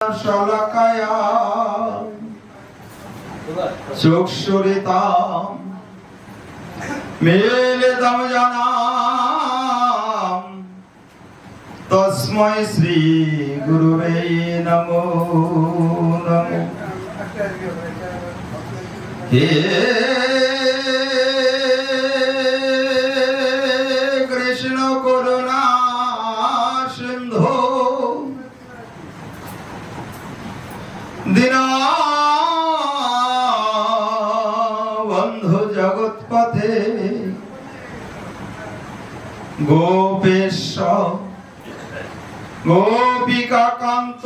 শলাকায়া চক্ষুরিতাম মেলিতম জানাম তস্मै শ্রী গুরুবে নমো নমো। হে কৃষ্ণ করুণা সিন্ধু দীনবন্ধু জগৎপথে গোপেশ গোপিকাকান্ত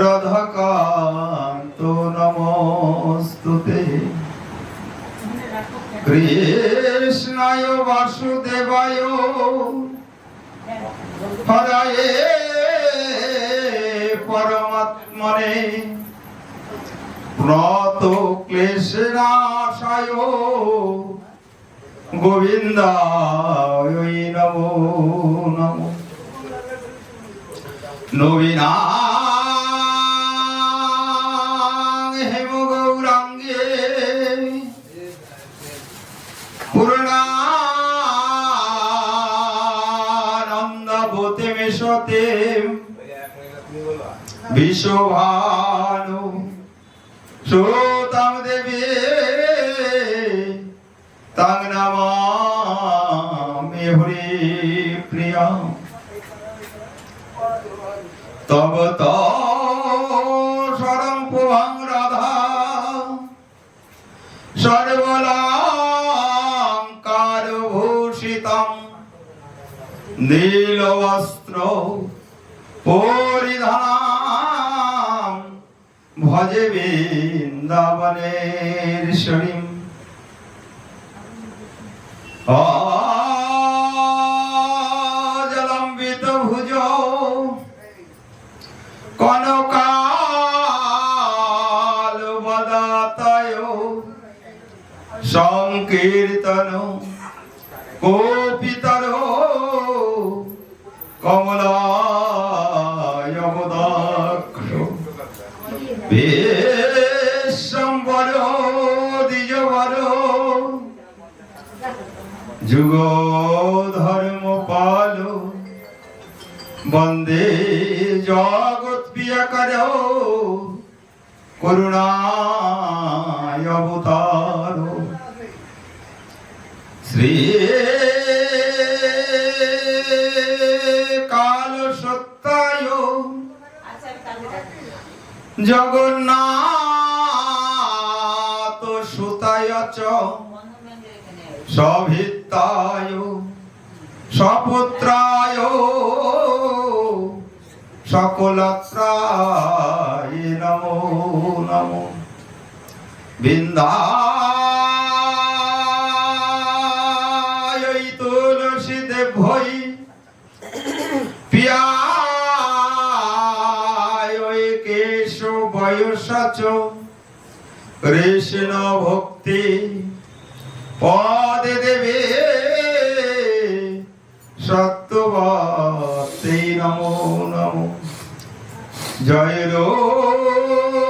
রাধাকান্ত নমস্তুতে। কৃষ্ণায় বাসুদেবায় হরয়ে পরমাত্মনে প্রত ক্লেশনাশায় গোবিন্দায় নমো নমো। নবীনাং হেম গৌরাঙ্গে পূর্ণানন্দবতে মেশতে বিশ্বভানু শ্রোতাম দেবে তাং নমামি হরি প্রিয়া। তব শরং পুভং রাধা সর্বলঙ্কার ভূষিতম নীলবস্ত্র পরিধান ভজে বৃন্দাবনের শরীম। অজলম্বিত ভুজ কনকাল বদাতয় সংকীর্তন কোপিতর কমলায়বদাক্ষ বিশ্বম্বর দ্বিজবর যুগ ধর্ম পাল বন্দে জগৎ প্রিয়কর করুণায় অবতার। শ্রী কাল সত্যায় জগন্নাথ সুতায় চ সভিত্তায় সপুত্রায় সকলত্রায় নমো নমো। বৃন্দায় তুলসী দেবৈ পিয়ায় কেশবয় সচ কৃষ্ণ ভক্তি পদে দেবে সত্যবতী নমো নমো। জয় রূপ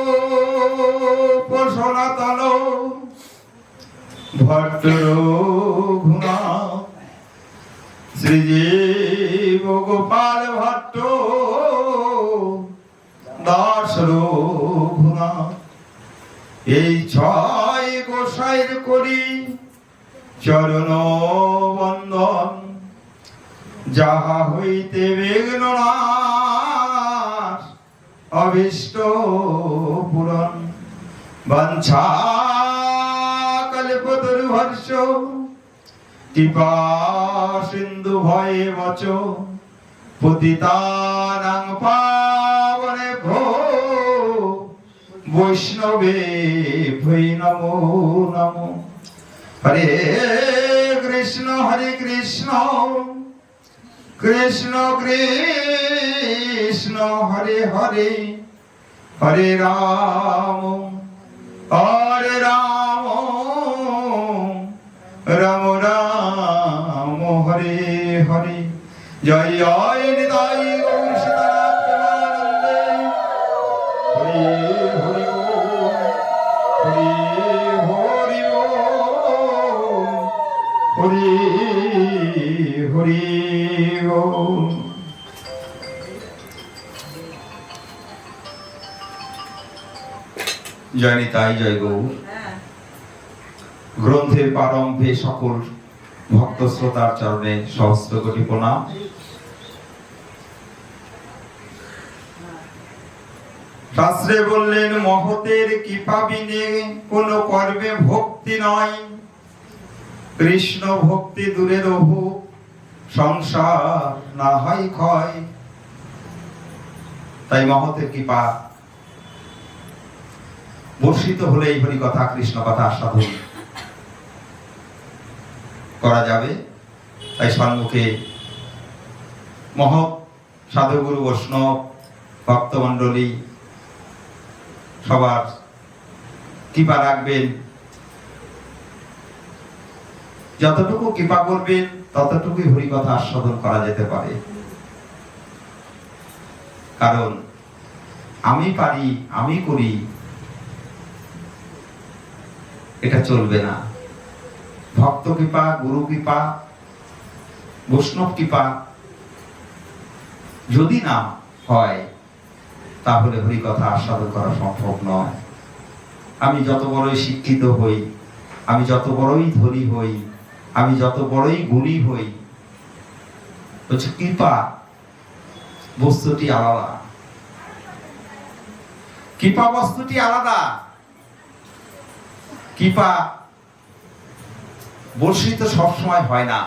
সনাতন ভট্ট রঘুনাথ শ্রীজীব গোপাল ভট্ট দাস রঘুনাথ। এই ছয় গোসাইর করি চরণ বন্দন যাহা হইতে বিঘ্ন নাশ অভীষ্ট পূরণ। বাঞ্ছা কল্পতরুহর্ষ কৃপা সিন্ধু ভয়ে বচ পতিতানাং পাবনেভ্যো বৈষ্ণবে ভৈ নমো নমো। হরে কৃষ্ণ কৃষ্ণ কৃষ্ণ হরে হরে হরে রাম রাম রাম হরে হরে। জয় জয় নিতাই গৌর সীতানাথ। হরি হরি বল। জয় নিতাই, জয় গৌর। গ্রন্থের প্রারম্ভে সকল ভক্ত শ্রোতার চরণে সহস্র কোটি প্রণাম। শাস্ত্রে বললেন, মহতের কৃপা বিনে কোন কর্মে ভক্তি নয়, কৃষ্ণ ভক্তি দূরে রহু, সংসার না হয় ক্ষয়। তাই মহতের কৃপা বর্ষিত হলেই হরি কথা, কৃষ্ণ কথা সাধন করা যাবে। তাই সম্মুখে মহৎ সাধুগুরু বৈষ্ণব ভক্তমণ্ডলী সবার কৃপা রাখবেন। যতটুকু কৃপা করবেন ততটুকুই হরি কথা আস্বাদন করা যেতে পারে। কারণ আমি পারি, আমি করি, এটা চলবে না। ভক্ত কৃপা, গুরু কৃপা, বৈষ্ণব কৃপা যদি না হয় তাহলে হরি কথা আস্বাদন করা সম্ভব নয়। আমি যত বড়ই শিক্ষিত হই, আমি যত বড়ই ধনী হই, আমি যত বড়ই গুণী হই, হচ্ছে কৃপা বস্তুটি আলাদা। কৃপা বস্তুটি আলাদা। কৃপা বর্ষিত সবসময় হয় না।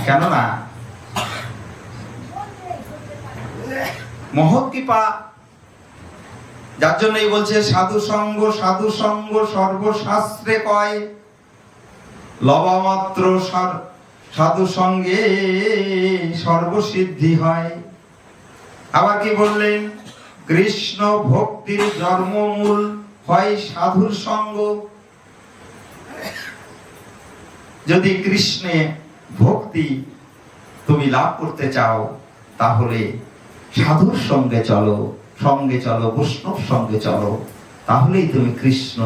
কেননা মহৎ কৃপা, যার জন্যই বলছে সাধু সঙ্গ, সাধু সঙ্গ সর্বশাস্ত্রে কয়, লবামাত্র সাধু সঙ্গে সর্বসিদ্ধি হয়। আবার কি বললেন, কৃষ্ণ ভক্তির জন্মমূল হয় সাধুর সঙ্গ। যদি কৃষ্ণে ভক্তি তুমি লাভ করতে চাও তাহলে সাধুর সঙ্গে চলো, সঙ্গে চলো, বৈষ্ণব সঙ্গে চলো, তাহলেই তুমি কৃষ্ণ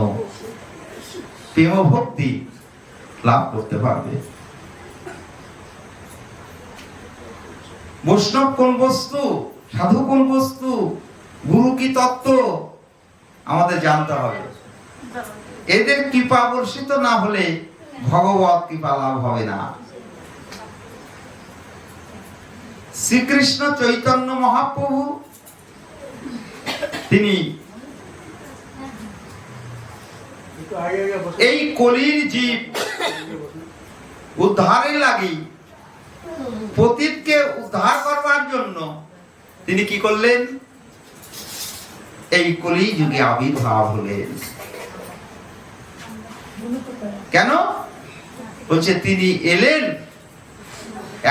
প্রেম ভক্তি লাভ করতে পারবে। বৈষ্ণব কোন বস্তু, সাধু কোন বস্তু, গুরু কি তত্ত্ব আমাদের জানতে হবে। এদের কৃপা বর্ষিত না হলে ভগবত কৃপা লাভ হবে না। শ্রীকৃষ্ণ চৈতন্য মহাপ্রভু তিনি এই কলির জীব উদ্ধারের লাগি, পতিতকে উদ্ধার করবার জন্য তিনি কি করলেন, এই কলি যুগে আবির্ভাব হলেন। কেন বলছে, তিনি এলেন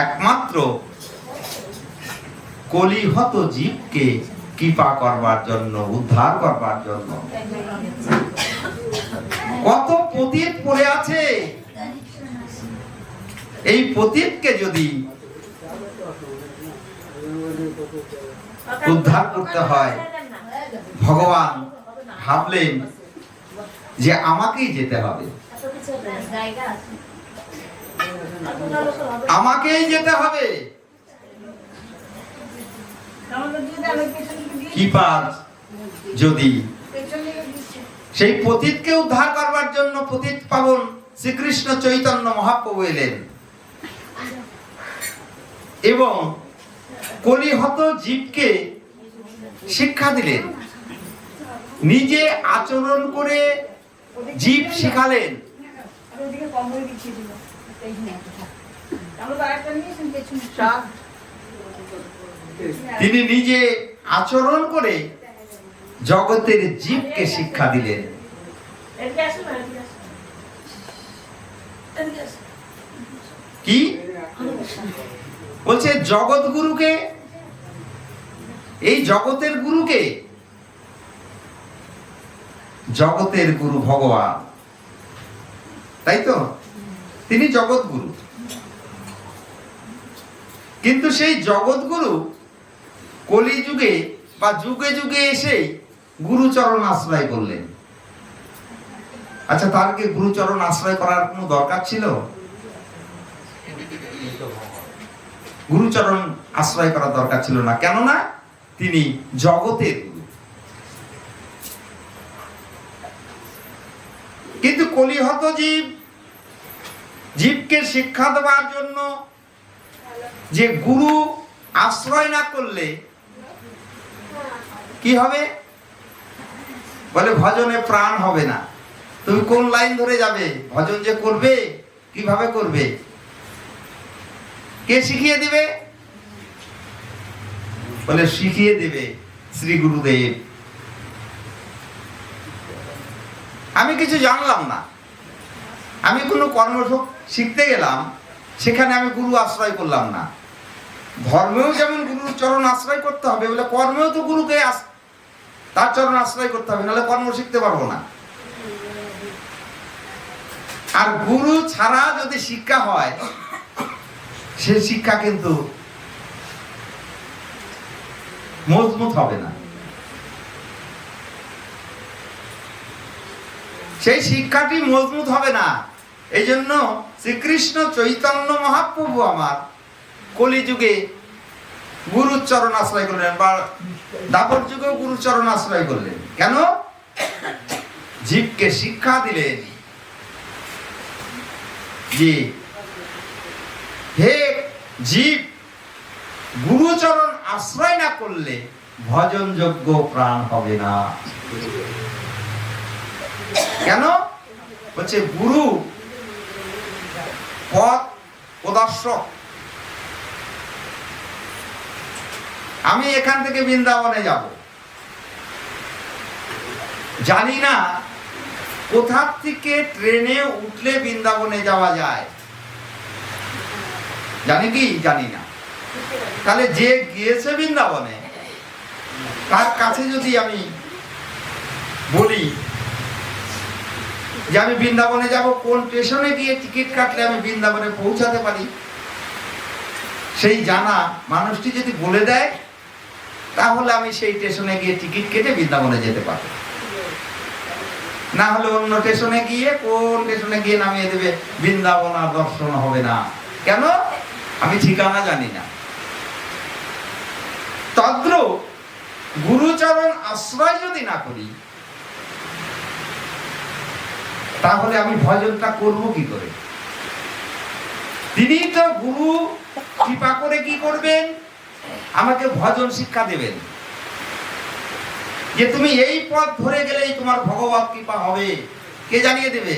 একমাত্র কলিহত জীবকে কৃপা করবার জন্য, উদ্ধার করবার জন্য। কত পতিত পড়ে আছে, এই পতিতকে যদি উদ্ধার করতে হয়, ভগবান ভাবলেন যে আমাকেই যেতে হবে, আমাকেই যেতে হবে। কৃপা যদি সেই পতিতকে উদ্ধার করবার জন্য পতিত পাবন শ্রীকৃষ্ণ চৈতন্য মহাপ্রভু এলেন এবং কলিহত জীবকে শিক্ষা দিলেন, নিজে আচরণ করে জীব শিখালেন। তিনি নিজে আচরণ করে জগতের জীবকে শিক্ষা দিলেন। কি বলছে, জগৎ গুরুকে, এই জগতের গুরুকে, জগতের গুরু ভগবান, তাই তো, তিনি জগৎ গুরু। কিন্তু সেই জগৎ গুরু কলিযুগে বা যুগে যুগে এসে গুরুচরণ আশ্রয় করলেন। আচ্ছা, তার কি গুরুচরণ আশ্রয় করার কোনো দরকার ছিল? গুরুচরণ আশ্রয় করার দরকার ছিল না। কেননা তিনি জগতের গুরু। কিন্তু কলিহত জীবকে শিক্ষা দেওয়ার জন্য যে গুরু আশ্রয় না করলে কি হবে? বলে ভজনে প্রাণ হবে না। তুমি কোন লাইন ধরে যাবে? ভজন যে করবে, কিভাবে করবে? কে শিখিয়ে দিবে? বলে শিখিয়ে দেবে শ্রী গুরুদেব। আমি কিছু জানলাম না, আমি কোনো কর্ম শিখতে গেলাম, সেখানে আমি গুরু আশ্রয় করলাম না। ধর্মেও যেমন গুরুর চরণ আশ্রয় করতে হবে, বলে কর্মেও তো গুরুকে তার চরণ আশ্রয় করতে হবে, নাহলে কর্ম শিখতে পারবো না। আর গুরু ছাড়া যদি শিক্ষা হয়, সে শিক্ষা কিন্তু মজবুত হবে না। সেই শিক্ষাটি মজবুত হবে না। এই জন্য শ্রীকৃষ্ণ চৈতন্য মহাপ্রভু আমার কলিযুগে গুরুর চরণ আশ্রয় করলেন, বা দাপর যুগেও গুরুর চরণ আশ্রয় করলেন। কেন? জীবকে শিক্ষা দিলেন যে হে জীব, গুরুচরণ আশ্রয় না করলে ভজন যোগ্য প্রাণ হবে না। কেন? বলছে গুরু পথ প্রদর্শক। আমি এখান থেকে বৃন্দাবনে যাব, জানি না কোথা থেকে ট্রেনে উঠলে বৃন্দাবনে যাওয়া যায়, জানি কি? জানি না। তাহলে যে গিয়েছে বৃন্দাবনে, তার কাছে যদি আমি বলি যে আমি বৃন্দাবনে যাব, কোন স্টেশনে গিয়ে টিকিট কাটলে আমি বৃন্দাবনে পৌঁছাতে পারি, সেই জানা মানুষটি যদি বলে দেয়, তাহলে আমি সেই স্টেশনে গিয়ে টিকিট কেটে বৃন্দাবনে যেতে পারি। না হলে অন্য স্টেশনে গিয়ে, কোন স্টেশনে গিয়ে নামিয়ে দেবে, বৃন্দাবন আর দর্শন হবে না। কেন? আমি ঠিকানা জানি না। তদ্রূপ গুরুচরণ আশ্রয় যদি না করি, তাহলে আমি ভজনটা করব কি করে? তিনি তো গুরু কৃপা করে কি করবেন? আমাকে ভজন শিক্ষা দেবেন, যে তুমি এই পথ ধরে গেলেই তোমার ভগবত কৃপা হবে। কে জানিয়ে দেবে?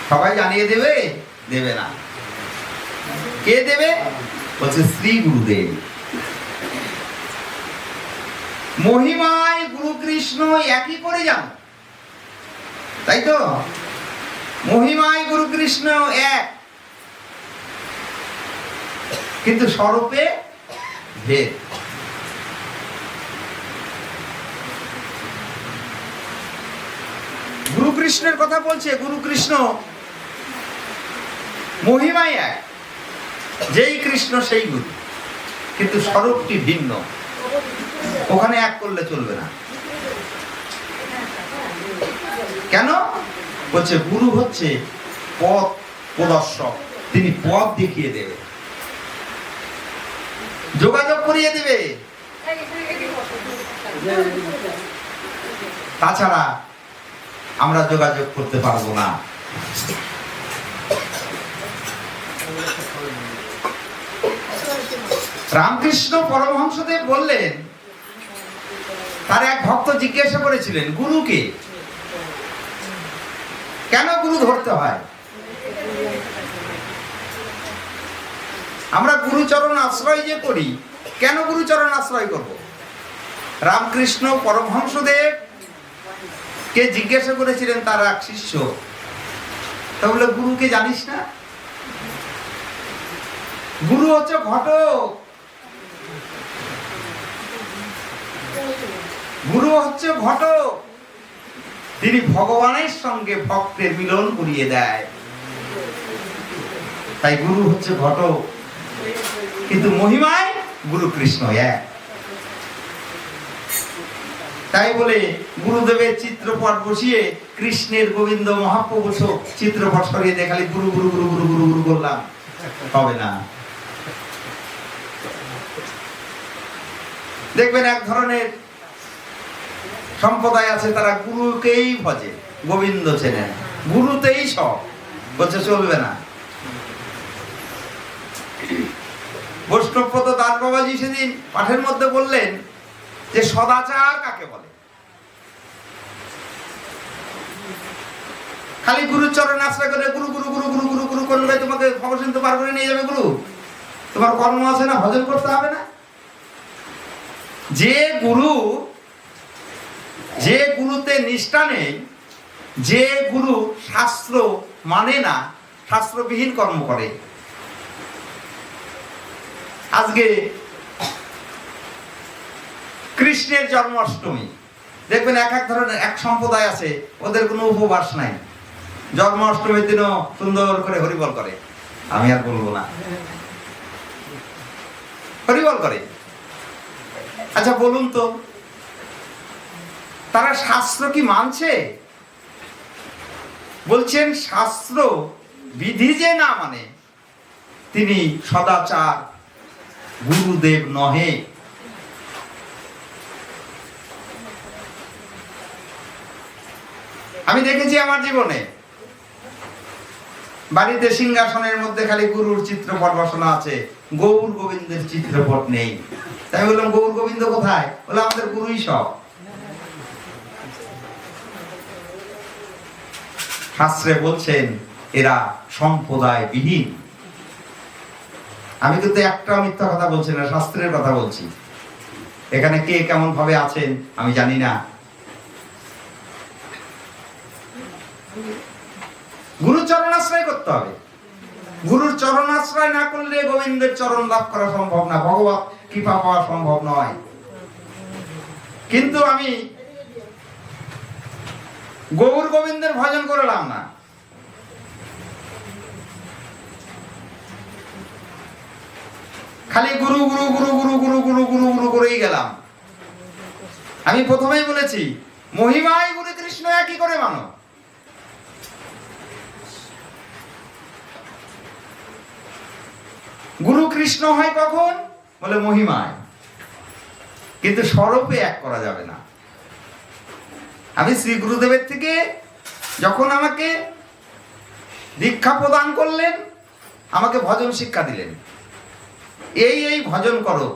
সবাই জানিয়ে দেবে? দেবে না। কে দেবে? বলছে শ্রী গুরুদেব। মহিমায় গুরু কৃষ্ণ একই করে যান, তাই তো? মহিমায় গুরু কৃষ্ণ এক, কিন্তু স্বরূপে ভেদ। গুরু কৃষ্ণের কথা বলছে। গুরু কৃষ্ণ মহিমায় এক, যেই কৃষ্ণ সেই গুরু, কিন্তু স্বরূপটি ভিন্ন। ওখানে এক করলে চলবে না। কেন? বলছে গুরু হচ্ছে পথ প্রদর্শক, তিনি পথ দেখিয়ে দেবে, যোগাযোগ করিয়ে দেবে। তাছাড়া আমরা যোগাযোগ করতে পারবো না। রামকৃষ্ণ পরমহংসদেব বললেন, তার এক ভক্ত জিজ্ঞাসা করেছিলেন, গুরুকে কেন গুরু ধরতে হয়? আমরা গুরুচরণ আশ্রয় যে করি, কেন গুরুচরণ আশ্রয় করব? রামকৃষ্ণ পরমহংসদেব কে জিজ্ঞাসা করেছিলেন তার এক শিষ্য, তা বলে গুরুকে জানিস না? গুরু হচ্ছে ঘটক, গুরু হচ্ছে ঘটক, তিনি ভগবানের সঙ্গে ভক্তের মিলন করিয়ে দেয়। তাই গুরু হচ্ছে ঘটক, কিন্তু মহিমায় গুরু কৃষ্ণ এক। তাই বলে গুরুদেবের চিত্রপট বসিয়ে কৃষ্ণের গোবিন্দ মহাপ্রভু চিত্রপট সরিয়ে দেখালি গুরু গুরু গুরু গুরু গুরু গুরু করলাম, হবে না। দেখবেন এক ধরনের সম্প্রদায় আছে, তারা গুরুকেই ভজে, গোবিন্দ চেনেন, গুরুতেই সব, বলছে চলবে না। বৈষ্ণবপদ দাস বাবাজি সেদিন পাঠের মধ্যে বললেন যে সদাচার কাকে বলে। খালি গুরুর চরণ আশ্রয় করে গুরু গুরু গুরু গুরু গুরু গুরু করলে তোমাকে ভবসিন্ধু পার করে নিয়ে যাবে গুরু, তোমার কর্ম আছে না, ভজন করতে হবে না। যে গুরু, যে গুরুতে নিষ্ঠা নেই, যে গুরু শাস্ত্র মানে না, শাস্ত্রবিহীন কর্ম করে। আজকে কৃষ্ণের জন্মাষ্টমী দেখবেন এক এক ধরনের এক সম্প্রদায় আছে, ওদের কোনো উপবাস নাই, জন্মাষ্টমীর দিনও সুন্দর করে হরিবল করে, আমি আর বলবো না, হরিবল করে। আচ্ছা বলুন তো, তারা শাস্ত্র কি মানছে? বলছেন শাস্ত্র বিধি যে না মানে তিনি সদাচার গুরুদেব নহে। আমি দেখেছি আমার জীবনে বাড়িতে সিংহাসনের মধ্যে খালি গুরুর চিত্রপট বসানো আছে, গৌর গোবিন্দের চিত্রপট নেই। তাই বললাম গৌর গোবিন্দ কোথায়? বলে আমাদের গুরুই সব। শাস্ত্রে বলছেন এরা সম্প্রদায় বিহীন। আমি কিন্তু একটা মিথ্যা কথা বলছি না, শাস্ত্রের কথা বলছি। এখানে কে কেমন ভাবে আছেন আমি জানি না। গুরুর চরণাশ্রয় করতে হবে। গুরুর চরণাশ্রয় না করলে গোবিন্দের চরণ লাভ করা সম্ভব না, ভগবত কৃপা পাওয়া সম্ভব নয়। কিন্তু আমি গৌর গোবিন্দের ভজন করলাম না, খালি গুরু গুরু গুরু গুরু গুরু গুরু গুরু গুরু করেই গেলাম। আমি প্রথমেই বলেছি মহিমায় গুরু কৃষ্ণ একই করে মানো। গুরু কৃষ্ণ হয় কখন? বলে মহিমায়, কিন্তু স্বরূপে এক করা যাবে না। আমি শ্রী গুরুদেবের থেকে যখন আমাকে দীক্ষা প্রদান করলেন, আমাকে ভজন শিক্ষা দিলেন, এই ভজন করো।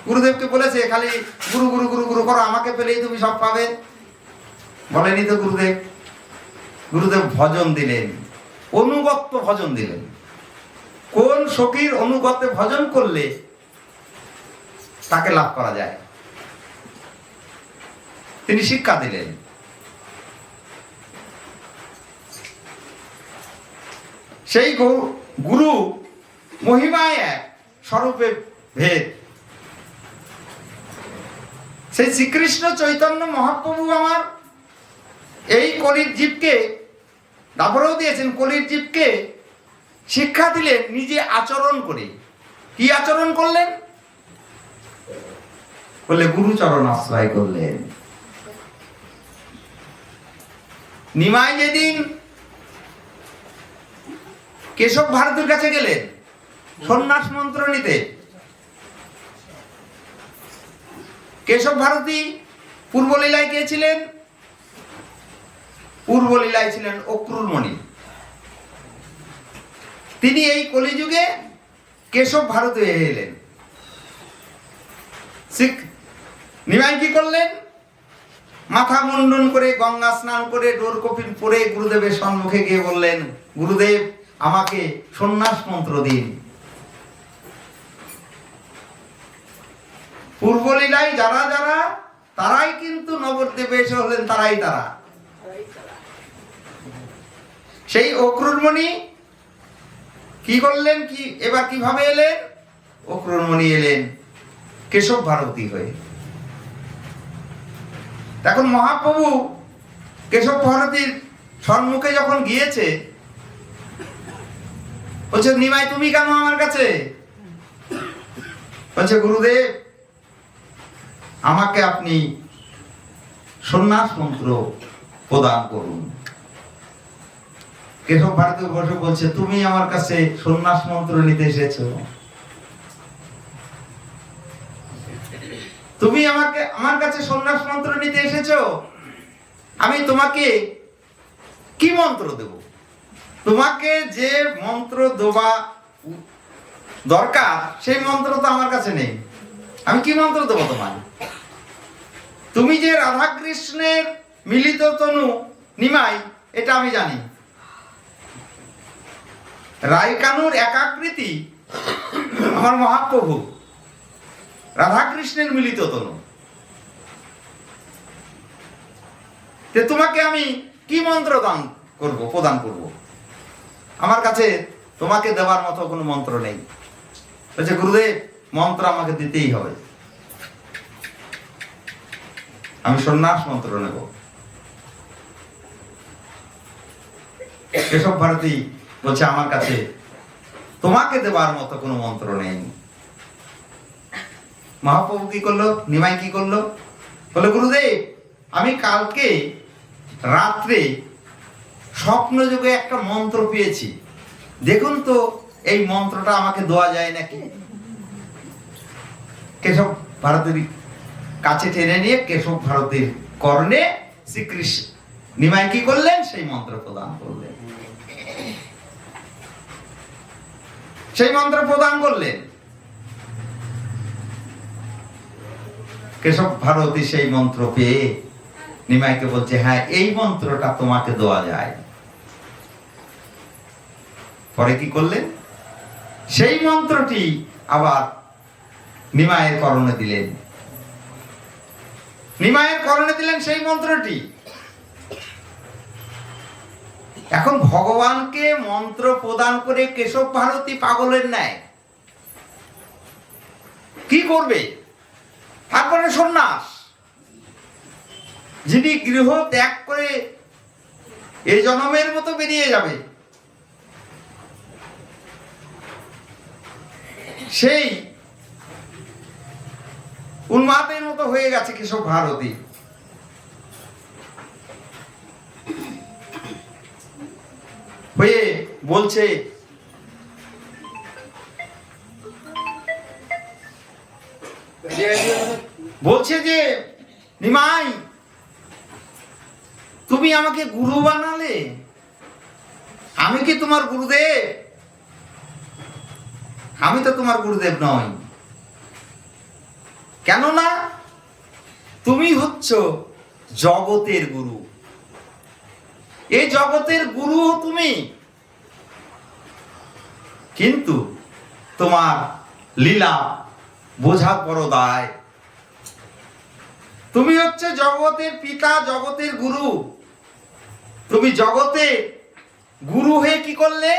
গুরুদেবকে বলেছে খালি গুরু গুরু গুরু গুরু করো, আমাকে পেলেই তুমি সব পাবে, বলেনি তো গুরুদেব। গুরুদেব ভজন দিলেন, অনুগত্য ভজন দিলেন। কোন সখীর অনুগত্যে ভজন করলে তাকে লাভ করা যায় তিনি শিক্ষা দিলেন। সেই গুরু মহিমায় এক, স্বরূপে ভেদ। সেই শ্রীকৃষ্ণ চৈতন্য মহাপ্রভু আমার এই কলির জীবকে দাপরেও দিয়েছেন, কলির জীবকে শিক্ষা দিলেন নিজে আচরণ করে। কি আচরণ করলেন? বলে গুরুচরণ আশ্রয় করলেন। নিমাই যেদিন কেশব ভারতীর কাছে গেলেন সন্ন্যাস মন্ত্র নিতে, কেশব ভারতী পূর্বলীলায় কে ছিলেন? পূর্বলীলায় ছিলেন অক্রুরমণি। তিনি এই কলিযুগে কেশব ভারতে এলেন। নিমাই কি করলেন? মাথা মুন্ডন করে গঙ্গা স্নান করে ডোর কপিন পরে গুরুদেবের সম্মুখে গিয়ে বললেন, গুরুদেব আমাকে সন্ন্যাস মন্ত্র দিন। পূর্বলীলায় যারা যারা তারাই কিন্তু নবদ্বীপে এসে হলেন তারাই তারা। সেই অক্রুরমণি কি করলেন? কি এবার কিভাবে এলেন? অক্রুরমণি এলেন কেশব ভারতী হয়ে। এখন মহাপ্রভু কেশব ভারতীর সম্মুখে যখন গিয়েছে, বলছে নিমাই তুমি কেন আমার কাছে? বলছে গুরুদেব আমাকে আপনি সন্ন্যাস মন্ত্র প্রদান করুন। কেশব ভারতী বসে বলছে, তুমি আমার কাছে সন্ন্যাস মন্ত্র নিতে এসেছো? তুমি আমার কাছে সন্ন্যাস মন্ত্র নিতে এসেছো? আমি তোমাকে কি মন্ত্র দেব? তোমাকে যে মন্ত্র দেওয়া দরকার সেই মন্ত্র তো আমার কাছে নেই। আমি কি মন্ত্র দেবো তোমায়? তুমি যে রাধা কৃষ্ণের মিলিত তনু নিমাই, এটা আমি জানি। রায়কানুর একাকৃতি আমার মহাপ্রভু, রাধা কৃষ্ণের মিলিত তনু। তোমাকে আমি কি মন্ত্র প্রদান করব? আমার কাছে তোমাকে দেওয়ার মতো কোনো মন্ত্র নেই। বলছে, গুরুদেব, মন্ত্র আমাকে দিতেই হবে। আমি সন্ন্যাস মন্ত্র নেব। কেশব ভারতী বলছে, আমার কাছে তোমাকে দেওয়ার মতো কোনো মন্ত্র নেই। মহাপ্রভু কি করলো? নিমাই কি করলো? বলে, গুরুদেব, আমি কালকে রাত্রে স্বপ্ন যুগে একটা মন্ত্র পেয়েছি, দেখুন তো এই মন্ত্রটা আমাকে দেওয়া যায় নাকি। কেশব ভারতীর কাছে টেনে নিয়ে কেশব ভারতীর কর্ণে শ্রীকৃষ্ণ নিমাই কি করলেন? সেই মন্ত্র প্রদান করলেন। সেই মন্ত্র প্রদান করলেন। কেশব ভারতী সেই মন্ত্র পেয়ে নিমাইকে বলছে, হ্যাঁ, এই মন্ত্রটা তোমাকে দেওয়া যায়। পরে কি করলেন? সেই মন্ত্রটি আবার নিমাইয়ের কর্ণে দিলেন। নিমাইয়ের কর্ণে দিলেন সেই মন্ত্রটি। এখন ভগবানকে মন্ত্র প্রদান করে কেশব ভারতী পাগলের ন্যায় কি করবে? তারপরে সন্ন্যাস, যিনি গৃহ ত্যাগ করে এই জন্মের মতো বেরিয়ে যাবে, সেই উন্মাদের মতো হয়ে গেছে কেশব ভারতী। হয়ে বলছে যে, নিমাই, তুমি আমাকে গুরু বানালে, আমি কি তোমার গুরুদেব? আমি তো তোমার গুরুদেব নই। কেননা তুমি হচ্ছ জগতের গুরু। এই জগতের গুরু তুমি, কিন্তু তোমার লীলা বোঝা বড় দায়। তুমি হচ্ছে জগতের পিতা, জগতের গুরু। তুমি জগতে গুরু হয়ে কি করলে?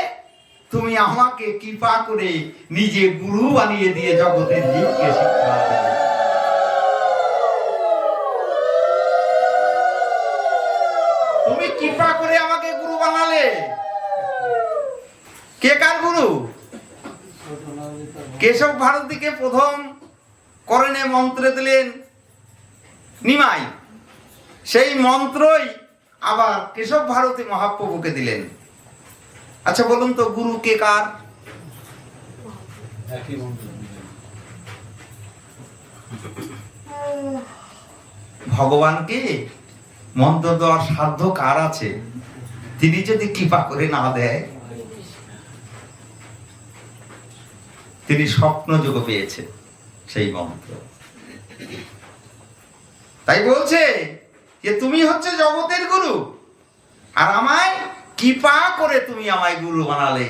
তুমি আমাকে কৃপা করে নিজে গুরু বানিয়ে দিয়ে জগতের জীবকে শিক্ষা দিলে। তুমি কৃপা করে আমাকে গুরু বানালে। কে কার গুরু? কেশব ভারতীকে প্রথম করণে মন্ত্র দিলেন নিমাই। সেই মন্ত্রই আবার কেশব ভারতী মহাপ্রভুকে দিলেন। আচ্ছা বলুন তো, গুরু কে কার? ভগবানকে মন্ত্র দেওয়ার সাধ্য কার আছে? তিনি যদি কৃপা করে না দেয়। তিনি স্বপ্ন যোগ পেয়েছে সেই মন্ত্র। তাই বলছে যে তুমি হচ্ছে জগতের গুরু, আর আমায় কৃপা করে তুমি আমায় গুরু বানালে।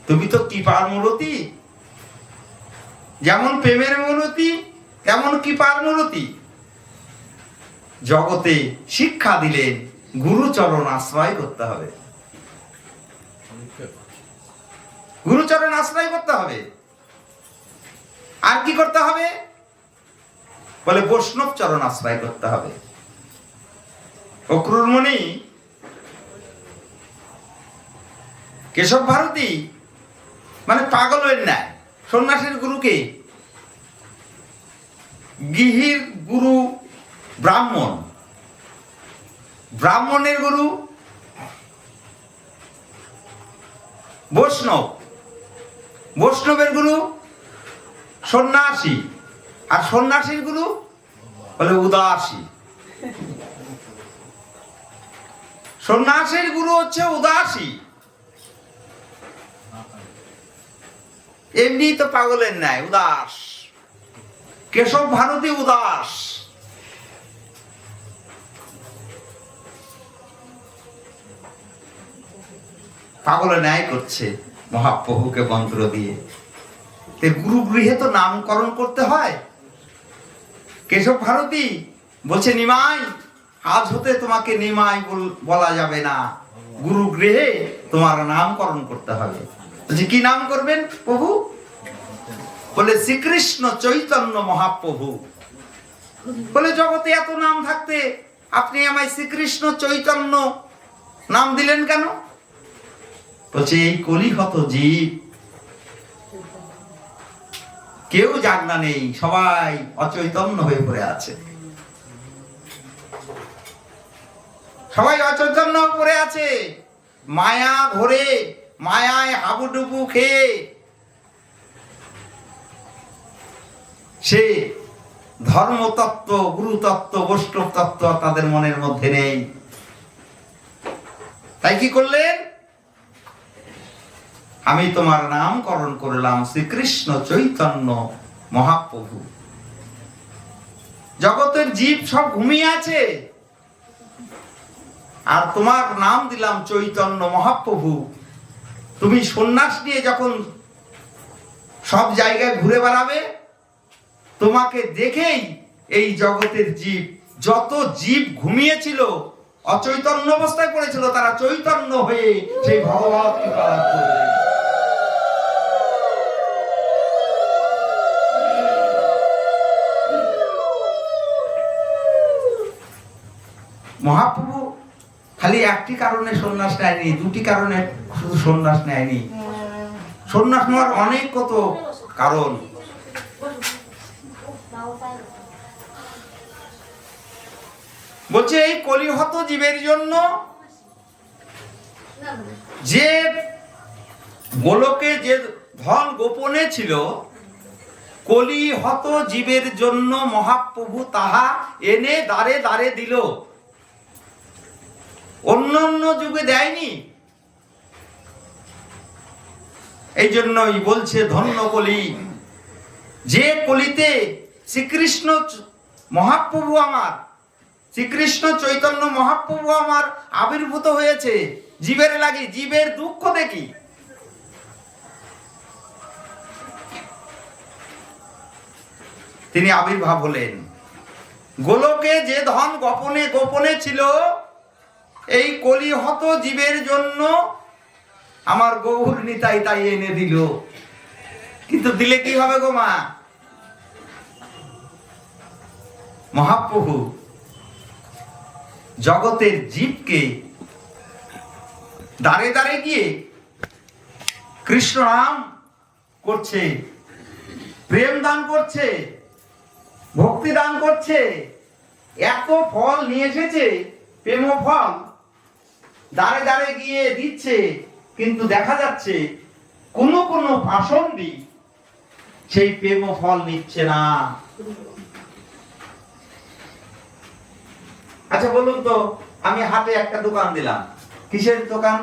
তুমি তো কৃপার মূরতি, যেমন প্রেমের মূরতি তেমন কৃপার মূরতি। জগতে শিক্ষা দিলেন গুরুচরণ আশ্রয় করতে হবে। গুরুচরণ আশ্রয় করতে হবে। আর কি করতে হবে? বলে বৈষ্ণব চরণ আশ্রয় করতে হবে। অক্রুরমণি কেশব ভারতী মানে পাগলের ন্যায়। সন্ন্যাসীর গুরুকে, গৃহীর গুরু ব্রাহ্মণ, ব্রাহ্মণের গুরু বৈষ্ণব, বৈষ্ণবের গুরু সন্ন্যাসী, আর সন্ন্যাসীর গুরু বলে উদাসী। সন্ন্যাসীর গুরু হচ্ছে উদাসী। এমনি তো পাগলের ন্যায় উদাস। কেশব ভারতী উদাস। পাগলের ন্যায় করছে মহাপ্রভুকে মন্ত্র দিয়ে। গুরু গৃহে তো নামকরণ করতে হয়। কেশব ভারতী বলছে নিমাই, আজ হতে তোমাকে নিমাই বলা যাবে না, গুরু গৃহে তোমার নামকরণ করতে হবে। বলছে কি নাম করবেন প্রভু? বলে শ্রীকৃষ্ণ চৈতন্য মহাপ্রভু। বলে জগতে এত নাম থাকতে আপনি আমায় শ্রীকৃষ্ণ চৈতন্য নাম দিলেন কেন? বলছে এই কলিহত জীব, কেউ জাগনা নেই, সবাই অচৈতন্য হয়ে পড়ে আছে। সবাই অচৈতন্য পড়ে আছে, মায়া ঘোরে, মায়ায় হাবুডুবু খেয়ে সে ধর্মতত্ত্ব, গুরুতত্ত্ব, বৈষ্ণব তত্ত্ব তাদের মনের মধ্যে নেই। তাই কি করলেন? আমি তোমার নামকরণ করলাম শ্রীকৃষ্ণ চৈতন্য মহাপ্রভু। জগতের জীব সব ঘুমিয়ে আছে, আর তোমার নাম দিলাম চৈতন্য মহাপ্রভু। তুমি সন্ন্যাস নিয়ে যখন সব জায়গায় ঘুরে বেড়াবে, তোমাকে দেখেই এই জগতের জীব, যত জীব ঘুমিয়েছিল, অচৈতন্য অবস্থায় পড়েছিল, তারা চৈতন্য হয়ে সেই ভগবত কৃপা লাভ করবে। মহাপ্রভু খালি একটি কারণে সন্ন্যাস নেয়নি, দুটি কারণে শুধু সন্ন্যাস নেয়নি। সন্ন্যাস নেওয়ার অনেক কত কারণ। বলছে এই কলিহত জীবের জন্য, যে গোলকে যে ধন গোপনে ছিল, কলিহত জীবের জন্য মহাপ্রভু তাহা এনে দ্বারে দ্বারে দিল। অন্য অন্য যুগে দেয়নি। এই জন্যই বলছে ধন্য কলি, যে কলিতে শ্রীকৃষ্ণ মহাপ্রভু আমার, শ্রীকৃষ্ণ চৈতন্য মহাপ্রভু আমার আবির্ভূত হয়েছে। জীবের লাগি, জীবের দুঃখ দেখি। তিনি আবির্ভাব হলেন। গোলকে যে ধন গোপনে গোপনে ছিল, এই কলিহত জীবের জন্য আমার গৌর নিতাই তাই এনে দিল। কিন্তু দিলে কি হবে গো মা? মহাপ্রভু জগতের জীবকে দাঁড়ে দাঁড়ে গিয়ে কৃষ্ণ নাম করছে, প্রেম দান করছে, ভক্তি দান করছে। এত ফল নিয়ে এসেছে, প্রেম ফল দাঁড়ে দাঁড়ে গিয়ে দিচ্ছে। কিন্তু দেখা যাচ্ছে কোন কোন পাষণ্ডী সেই প্রেম ফল নিচ্ছে না। আচ্ছা বলুন তো, আমি হাটে একটা দোকান দিলাম, কিসের দোকান?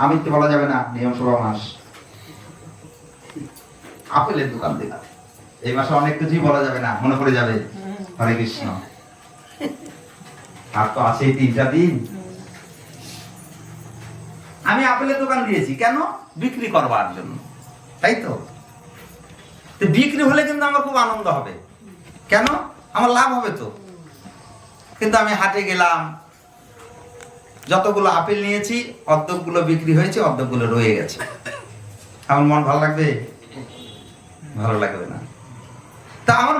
আমি তো বলা যাবে না, নিয়ম সভা মাস, আপেলের দোকান দিলাম। এই মাসে অনেক কিছুই বলা যাবে না, মনে পড়ে যাবে। হরে কৃষ্ণ। আর তো আছে 3টা দিন। আমি আপেলের দোকান দিয়েছি কেন? বিক্রি করবার জন্য, তাই তো? বিক্রি হলে কিন্তু আমার খুব আনন্দ হবে। কেন? আমার লাভ হবে তো। কিন্তু আমি হাটে গেলাম, যতগুলো আপেল নিয়েছি অর্ধেকগুলো বিক্রি হয়েছে, অর্ধেকগুলো রয়ে গেছে। আমার মন ভালো লাগবে? ভালো লাগবে না। তা আমার